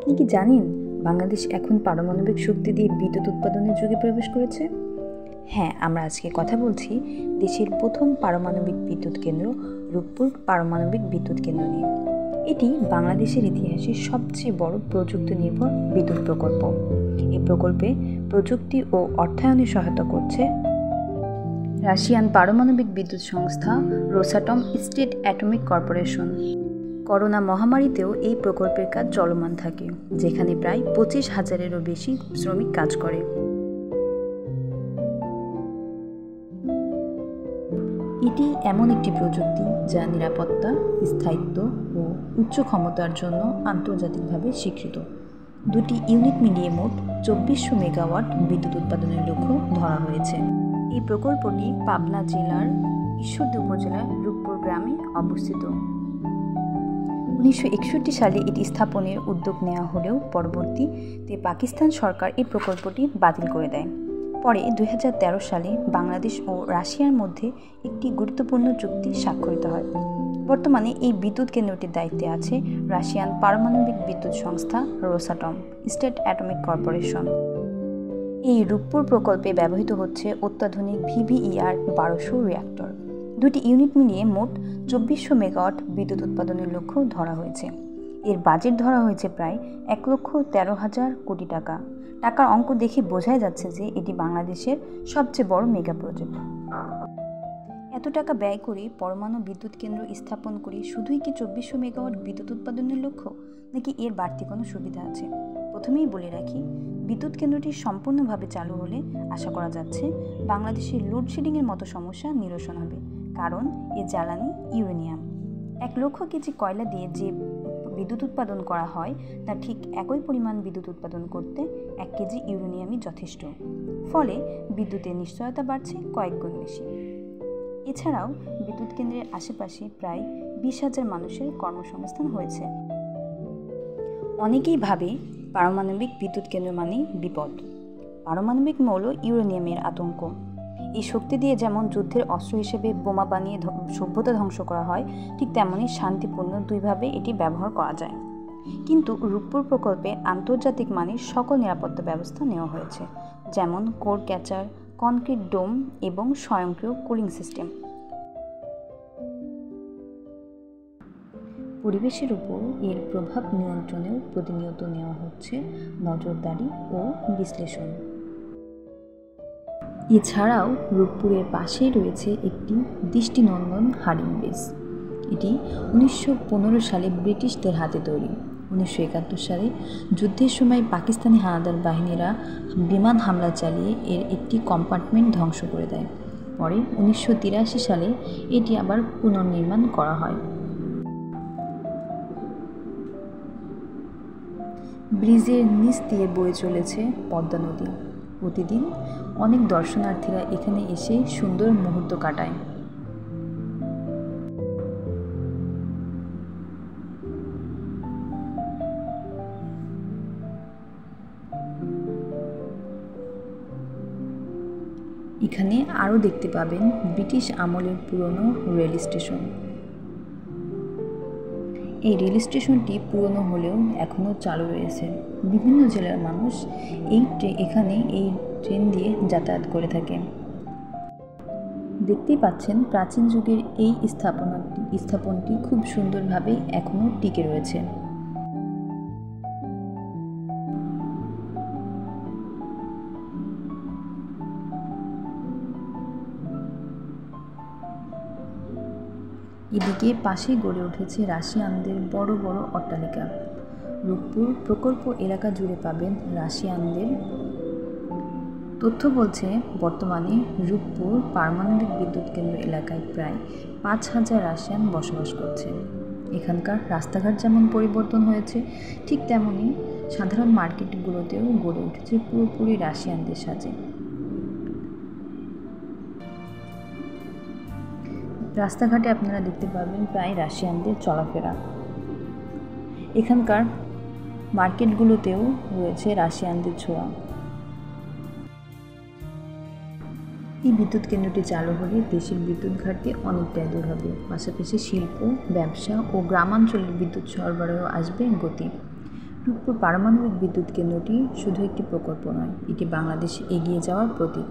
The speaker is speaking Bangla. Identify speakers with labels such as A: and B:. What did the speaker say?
A: আপনি কি জানেন বাংলাদেশ এখন পারমাণবিক শক্তি দিয়ে বিদ্যুৎ উৎপাদনের যুগে প্রবেশ করেছে? হ্যাঁ, আমরা আজকে কথা বলছি দেশের প্রথম পারমাণবিক বিদ্যুৎ কেন্দ্র রূপপুর পারমাণবিক বিদ্যুৎ কেন্দ্র নিয়ে। এটি বাংলাদেশের ইতিহাসে সবচেয়ে বড় প্রযুক্তি নির্ভর বিদ্যুৎ প্রকল্প। এই প্রকল্পে প্রযুক্তি ও অর্থায়নে সহায়তা করছে রাশিয়ান পারমাণবিক বিদ্যুৎ সংস্থা Rosatom state atomic corporation. Corona মহামারীতেও এই প্রকল্পের কাজ চলমান থাকে, যেখানে প্রায় 25,000-এরও বেশি শ্রমিক কাজ করে। এটি এমন একটি প্রযুক্তি যা নিরাপত্তা, স্থায়িত্ব ও উচ্চ ক্ষমতার জন্য আন্তর্জাতিকভাবে স্বীকৃত। দুটি ইউনিট মিলিয়ে মোট 2400 মেগাওয়াট বিদ্যুৎ উৎপাদনের লক্ষ্য ধরা হয়েছে। এই প্রকল্পটি পাবনা জেলার ঈশ্বরদী উপজেলার রূপপুর গ্রামে অবস্থিত। 1961 সালে এটি স্থাপনের উদ্যোগ নেওয়া হলেও পরবর্তীতে পাকিস্তান সরকার এই প্রকল্পটি বাতিল করে দেয়। পরে 2013 সালে বাংলাদেশ ও রাশিয়ার মধ্যে একটি গুরুত্বপূর্ণ চুক্তি স্বাক্ষরিত হয়। বর্তমানে এই বিদ্যুৎ কেন্দ্রটির দায়িত্বে আছে রাশিয়ান পারমাণবিক বিদ্যুৎ সংস্থা রোসাটম স্টেট অ্যাটমিক কর্পোরেশন। এই রূপপুর প্রকল্পে ব্যবহৃত হচ্ছে অত্যাধুনিক VVER 1200 রিঅ্যাক্টর। দুটি ইউনিট মিলিয়ে মোট 2400 মেগাওয়াট বিদ্যুৎ উৎপাদনের লক্ষ্য ধরা হয়েছে। এর বাজেট ধরা হয়েছে প্রায় 1,13,000 কোটি টাকা। টাকার অঙ্ক দেখে বোঝাই যাচ্ছে যে এটি বাংলাদেশের সবচেয়ে বড় মেগা প্রজেক্ট। এত টাকা ব্যয় করে পরমাণু বিদ্যুৎ কেন্দ্র স্থাপন করে শুধুই কি 2400 মেগাওয়াট বিদ্যুৎ উৎপাদনের লক্ষ্য, নাকি এর বাড়তি কোনো সুবিধা আছে? প্রথমেই বলে রাখি, বিদ্যুৎ কেন্দ্রটি সম্পূর্ণভাবে চালু হলে আশা করা যাচ্ছে বাংলাদেশের লোডশেডিংয়ের মতো সমস্যা নিরসন হবে, কারণ এর জ্বালানি ইউরেনিয়াম। 1 লক্ষ কেজি কয়লা দিয়ে যে বিদ্যুৎ উৎপাদন করা হয় তার ঠিক একই পরিমাণ বিদ্যুৎ উৎপাদন করতে 1 কেজি ইউরেনিয়ামই যথেষ্ট। ফলে বিদ্যুতের নিশ্চয়তা বাড়ছে কয়েক গুণ বেশি। এছাড়াও বিদ্যুৎ কেন্দ্রের আশেপাশে প্রায় 20,000 মানুষের কর্মসংস্থান হয়েছে। অনেকেই ভাবে পারমাণবিক বিদ্যুৎ কেন্দ্র মানে বিপদ। পারমাণবিক মৌল ইউরেনিয়ামের আতঙ্ক। এই শক্তি দিয়ে যেমন যুদ্ধের অস্ত্র হিসেবে বোমা বানিয়ে সভ্যতা ধ্বংস করা হয়, ঠিক তেমনই শান্তিপূর্ণ দুইভাবে এটি ব্যবহার করা যায়। কিন্তু রূপপুর প্রকল্পে আন্তর্জাতিক মানের সকল নিরাপত্তা ব্যবস্থা নেওয়া হয়েছে, যেমন কোর ক্যাচার, কনক্রিট ডোম এবং স্বয়ংক্রিয় কুলিং সিস্টেম। পরিবেশের উপর এর প্রভাব নিয়ন্ত্রণেও প্রতিনিয়ত নেওয়া হচ্ছে নজরদারি ও বিশ্লেষণ। এছাড়াও রূপপুরের পাশেই রয়েছে একটি দৃষ্টিনন্দন হার্ডিং বেস। এটি 1915 সালে ব্রিটিশদের হাতে তৈরি। 1971 সালে যুদ্ধের সময় পাকিস্তানি হানাদার বাহিনীরা বিমান হামলা চালিয়ে এর একটি কম্পার্টমেন্ট ধ্বংস করে দেয়। পরে 1983 সালে এটি আবার পুনর্নির্মাণ করা হয়। ব্রিজের নিচ দিয়ে বয়ে চলেছে পদ্মা নদী। প্রতিদিন অনেক দর্শনার্থীরা এখানে এসে সুন্দর মুহূর্ত কাটায়। এখানে আরও দেখতে পাবেন ব্রিটিশ আমলের পুরনো রেল স্টেশন। এই রেল স্টেশনটি পুরনো হলেও এখনও চালু রয়েছে। বিভিন্ন জেলার মানুষ এখানে এই ট্রেন দিয়ে যাতায়াত করে থাকে। দেখতেই পাচ্ছেন প্রাচীন যুগের এই স্থাপনটি খুব সুন্দরভাবে এখনও টিকে রয়েছে। এদিকে পাশেই গড়ে উঠেছে রাশিয়ানদের বড় বড় অট্টালিকা। রূপপুর প্রকল্প এলাকা জুড়ে পাবেন রাশিয়ানদের। তথ্য বলছে বর্তমানে রূপপুর পারমাণবিক বিদ্যুৎ কেন্দ্র এলাকায় প্রায় 5,000 রাশিয়ান বসবাস করছে। এখানকার রাস্তাঘাট যেমন পরিবর্তন হয়েছে, ঠিক তেমনই সাধারণ মার্কেটগুলোতেও গড়ে উঠেছে পুরোপুরি রাশিয়ানদের সাজে। রাস্তাঘাটে আপনারা দেখতে পাবেন প্রায় রাশিয়ানদের চলাফেরা। এখানকার মার্কেটগুলোতেও রয়েছে রাশিয়ানদের ছোঁয়া। এই বিদ্যুৎ কেন্দ্রটি চালু হলে দেশের বিদ্যুৎ ঘাটতি অনেকটাই দূর হবে। পাশাপাশি শিল্প, ব্যবসা ও গ্রামাঞ্চলের বিদ্যুৎ সরবরাহ আসবে গতি। রূপপুর পারমাণবিক বিদ্যুৎ কেন্দ্রটি শুধু একটি প্রকল্প নয়, এটি বাংলাদেশ এগিয়ে যাওয়ার প্রতীক।